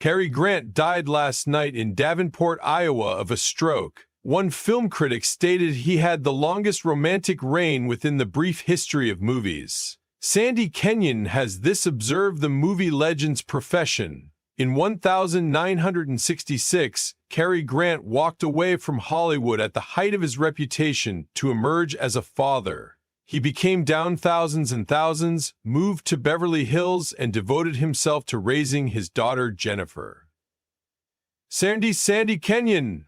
Cary Grant died last night in Davenport, Iowa, of a stroke. One film critic stated he had the longest romantic reign within the brief history of movies. Sandy Kenyon has this observed the movie legend's profession. In 1966, Cary Grant walked away from Hollywood at the height of his reputation to emerge as a father. He became down thousands and thousands, moved to Beverly Hills, and devoted himself to raising his daughter Jennifer. Sandy Kenyon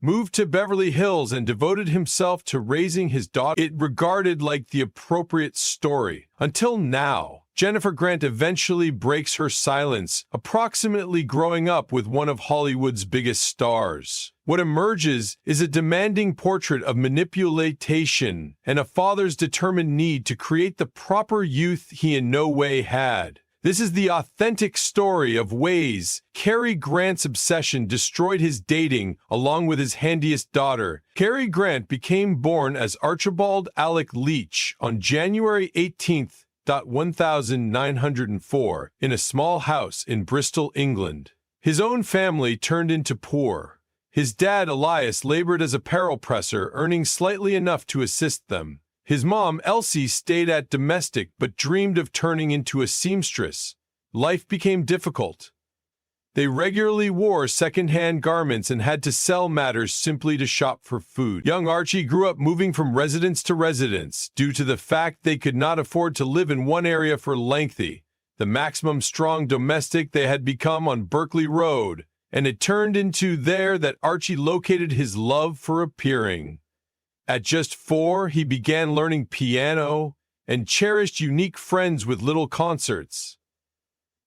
moved to Beverly Hills and devoted himself to raising his daughter. It regarded like the appropriate story. Until now, Jennifer Grant eventually breaks her silence, approximately growing up with one of Hollywood's biggest stars. What emerges is a demanding portrait of manipulation and a father's determined need to create the proper youth he in no way had. This is the authentic story of ways Cary Grant's obsession destroyed his dating along with his handiest daughter. Cary Grant became born as Archibald Alec Leach on January 18, 1904, in a small house in Bristol, England. His own family turned into poor. His dad, Elias, labored as a barrel presser, earning slightly enough to assist them. His mom, Elsie, stayed at domestic but dreamed of turning into a seamstress. Life became difficult. They regularly wore second-hand garments and had to sell matters simply to shop for food. Young Archie grew up moving from residence to residence due to the fact they could not afford to live in one area for lengthy. The maximum strong domestic they had become on Berkeley Road, and it turned into there that Archie located his love for appearing. At just 4, he began learning piano and cherished unique friends with little concerts.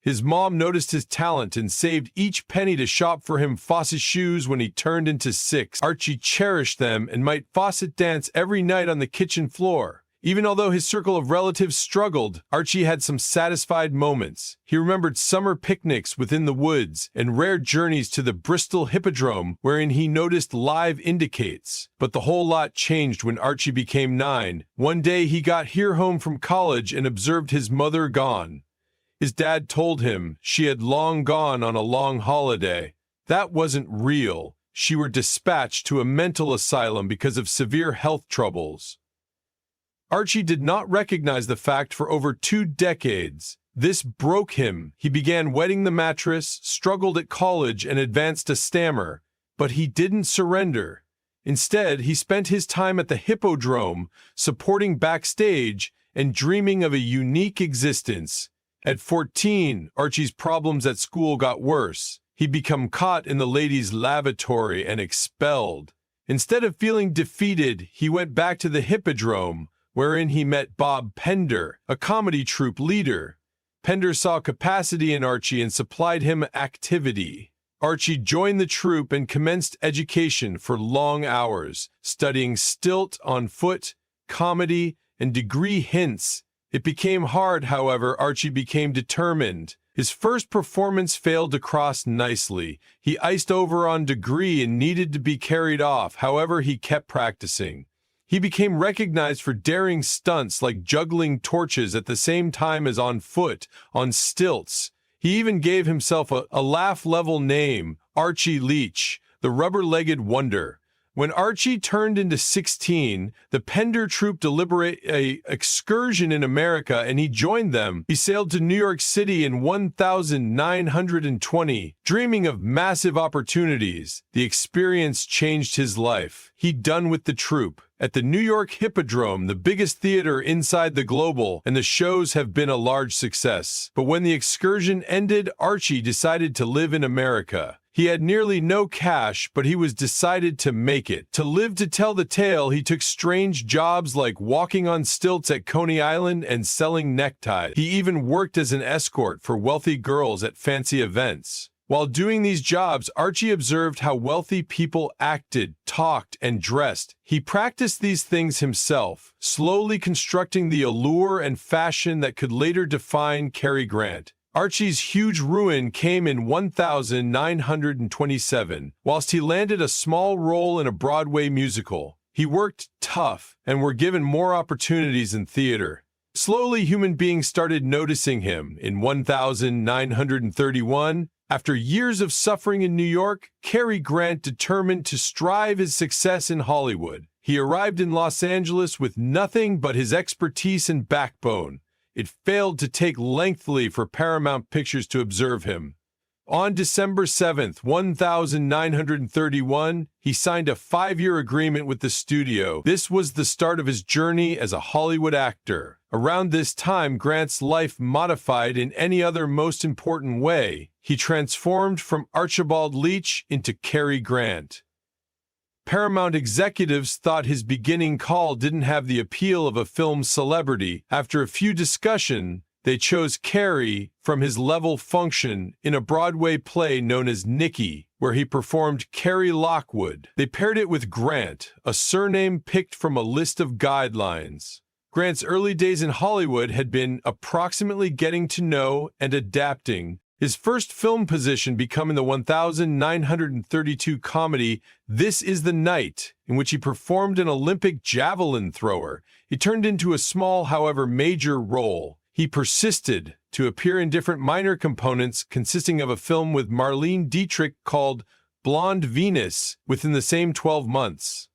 His mom noticed his talent and saved each penny to shop for him Fawcett shoes when he turned into 6. Archie cherished them and might Fawcett dance every night on the kitchen floor. Even although his circle of relatives struggled, Archie had some satisfied moments. He remembered summer picnics within the woods and rare journeys to the Bristol Hippodrome wherein he noticed live indicates. But the whole lot changed when Archie became 9. One day he got here home from college and observed his mother gone. His dad told him she had long gone on a long holiday. That wasn't real. She were dispatched to a mental asylum because of severe health troubles. Archie did not recognize the fact for over 2 decades. This broke him. He began wetting the mattress, struggled at college, and advanced to stammer. But he didn't surrender. Instead, he spent his time at the Hippodrome, supporting backstage and dreaming of a unique existence. At 14, Archie's problems at school got worse. He'd become caught in the ladies' lavatory and expelled. Instead of feeling defeated, he went back to the Hippodrome, wherein he met Bob Pender, a comedy troupe leader. Pender saw capacity in Archie and supplied him activity. Archie joined the troupe and commenced education for long hours, studying stilt on foot, comedy, and degree hints. It became hard, however. Archie became determined. His first performance failed to cross nicely. He iced over on degree and needed to be carried off. However, he kept practicing. He became recognized for daring stunts like juggling torches at the same time as on foot, on stilts. He even gave himself a laugh-level name, Archie Leach, the rubber-legged wonder. When Archie turned into 16, the Pender troupe deliberated an excursion in America, and he joined them. He sailed to New York City in 1920, dreaming of massive opportunities. The experience changed his life. He'd done with the troupe. At the New York Hippodrome, the biggest theater inside the Global, and the shows have been a large success. But when the excursion ended, Archie decided to live in America. He had nearly no cash, but he was decided to make it. To live to tell the tale, he took strange jobs like walking on stilts at Coney Island and selling neckties. He even worked as an escort for wealthy girls at fancy events. While doing these jobs, Archie observed how wealthy people acted, talked, and dressed. He practiced these things himself, slowly constructing the allure and fashion that could later define Cary Grant. Archie's huge ruin came in 1927, whilst he landed a small role in a Broadway musical. He worked tough and were given more opportunities in theater. Slowly, human beings started noticing him. In 1931, After years of suffering in New York, Cary Grant determined to strive his success in Hollywood. He arrived in Los Angeles with nothing but his expertise and backbone. It failed to take lengthily for Paramount Pictures to observe him. On December 7, 1931, he signed a 5-year agreement with the studio. This was the start of his journey as a Hollywood actor. Around this time, Grant's life modified in any other most important way. He transformed from Archibald Leach into Cary Grant. Paramount executives thought his beginning call didn't have the appeal of a film celebrity. After a few discussions, they chose Cary from his level function in a Broadway play known as Nicky, where he performed Cary Lockwood. They paired it with Grant, a surname picked from a list of guidelines. Grant's early days in Hollywood had been approximately getting to know and adapting. His first film position becoming the 1932 comedy This Is the Night, in which he performed an Olympic javelin thrower. He turned into a small, however major role. He persisted to appear in different minor components consisting of a film with Marlene Dietrich called Blonde Venus within the same 12 months.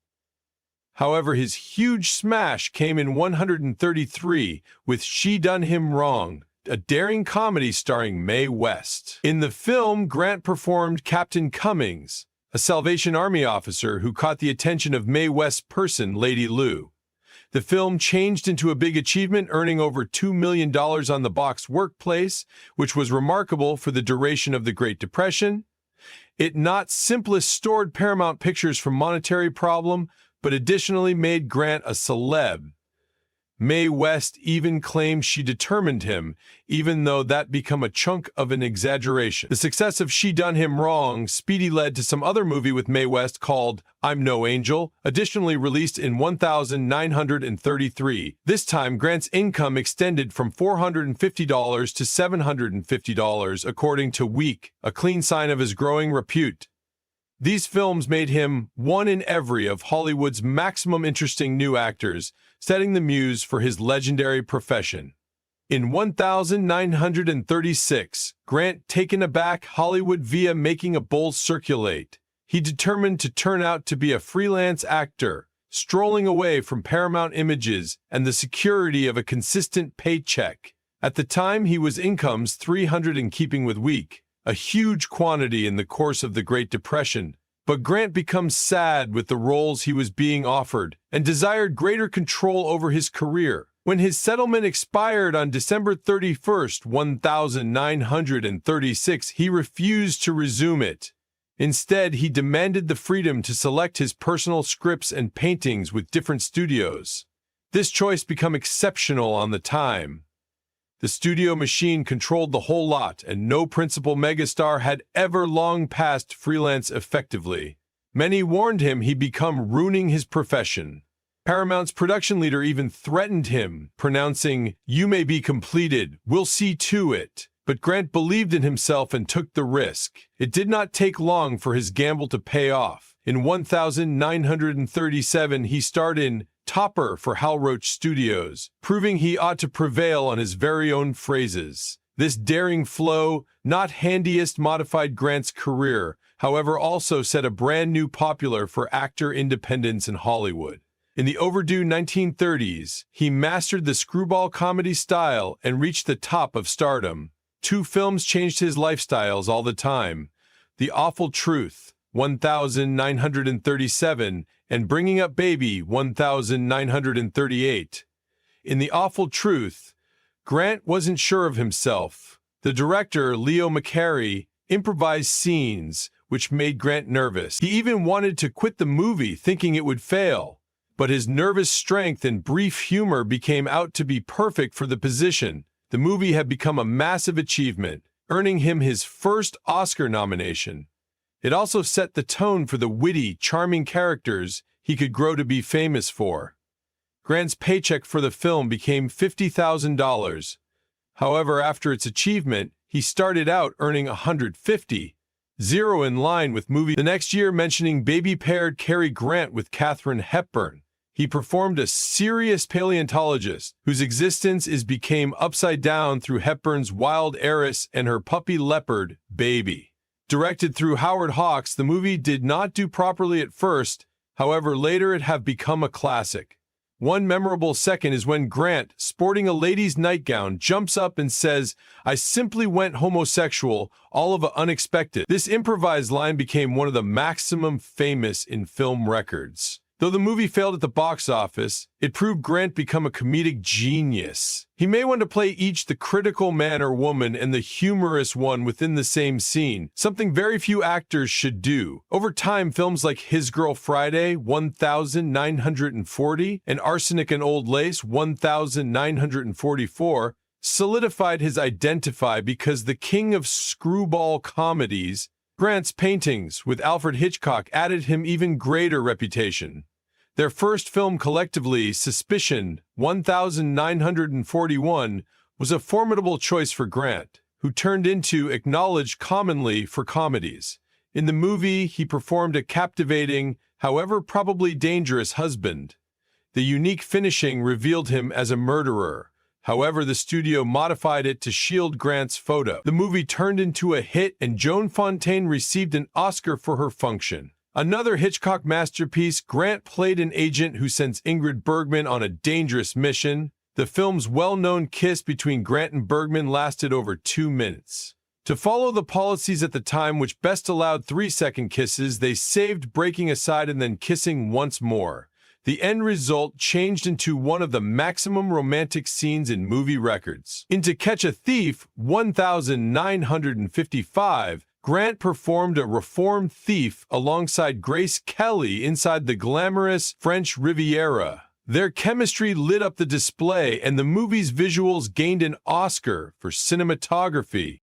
However, his huge smash came in 1933 with She Done Him Wrong, a daring comedy starring Mae West. In the film, Grant performed Captain Cummings, a Salvation Army officer who caught the attention of Mae West's person, Lady Lou. The film changed into a big achievement, earning over $2 million on the box workplace, which was remarkable for the duration of the Great Depression. It not simply stored Paramount Pictures from monetary problem, but additionally made Grant a celeb. Mae West even claimed she determined him, even though that became a chunk of an exaggeration. The success of She Done Him Wrong speedily led to some other movie with Mae West called I'm No Angel, additionally released in 1933. This time, Grant's income extended from $450 to $750, according to Week, a clean sign of his growing repute. These films made him one in every of Hollywood's maximum interesting new actors, setting the muse for his legendary profession. In 1936, Grant taken aback Hollywood via making a bold circulate. He determined to turn out to be a freelance actor, strolling away from Paramount Images and the security of a consistent paycheck. At the time, he was incomes 300 in keeping with Week, a huge quantity in the course of the Great Depression. But Grant becomes sad with the roles he was being offered and desired greater control over his career. When his settlement expired on December 31, 1936, he refused to resume it. Instead, he demanded the freedom to select his personal scripts and paintings with different studios. This choice became exceptional on the time. The studio machine controlled the whole lot, and no principal megastar had ever long passed freelance effectively. Many warned him he'd become ruining his profession. Paramount's production leader even threatened him, pronouncing, "You may be completed, we'll see to it." But Grant believed in himself and took the risk. It did not take long for his gamble to pay off. In 1937, he starred in Topper for Hal Roach Studios, proving he ought to prevail on his very own phrases. This daring flow, not handiest, modified Grant's career, however also set a brand new popular for actor independence in Hollywood. In the overdue 1930s, he mastered the screwball comedy style and reached the top of stardom. Two films changed his lifestyles all the time: The Awful Truth, 1937, and Bringing Up Baby, 1938. In The Awful Truth, Grant wasn't sure of himself. The director, Leo McCary, improvised scenes, which made Grant nervous. He even wanted to quit the movie, thinking it would fail. But his nervous strength and brief humor became out to be perfect for the position. The movie had become a massive achievement, earning him his first Oscar nomination. It also set the tone for the witty, charming characters he could grow to be famous for. Grant's paycheck for the film became $50,000. However, after its achievement, he started out earning $150,000, in line with movies. The next year, mentioning baby-paired Cary Grant with Katharine Hepburn, He performed a serious paleontologist whose existence became upside down through Hepburn's wild heiress and her puppy leopard, Baby. Directed through Howard Hawks, the movie did not do properly at first, however later it have become a classic. One memorable second is when Grant, sporting a lady's nightgown, jumps up and says, "I simply went homosexual, all of it unexpected." This improvised line became one of the maximum famous in film records. Though the movie failed at the box office, it proved Grant become a comedic genius. He may want to play each the critical man or woman and the humorous one within the same scene, something very few actors should do. Over time, films like His Girl Friday, 1940, and Arsenic and Old Lace, 1944, solidified his identity because the king of screwball comedies, Grant's paintings with Alfred Hitchcock added him even greater reputation. Their first film collectively, Suspicion, 1941, was a formidable choice for Grant, who turned into acknowledged commonly for comedies. In the movie, he performed a captivating, however probably dangerous husband. The unique finishing revealed him as a murderer. However, the studio modified it to shield Grant's photo. The movie turned into a hit, and Joan Fontaine received an Oscar for her function. Another Hitchcock masterpiece, Grant played an agent who sends Ingrid Bergman on a dangerous mission. The film's well-known kiss between Grant and Bergman lasted over 2 minutes. To follow the policies at the time which best allowed 3-second kisses, they saved breaking aside and then kissing once more. The end result changed into one of the maximum romantic scenes in movie records. In To Catch a Thief, 1955, Grant performed a reformed thief alongside Grace Kelly inside the glamorous French Riviera. Their chemistry lit up the display, and the movie's visuals gained an Oscar for cinematography.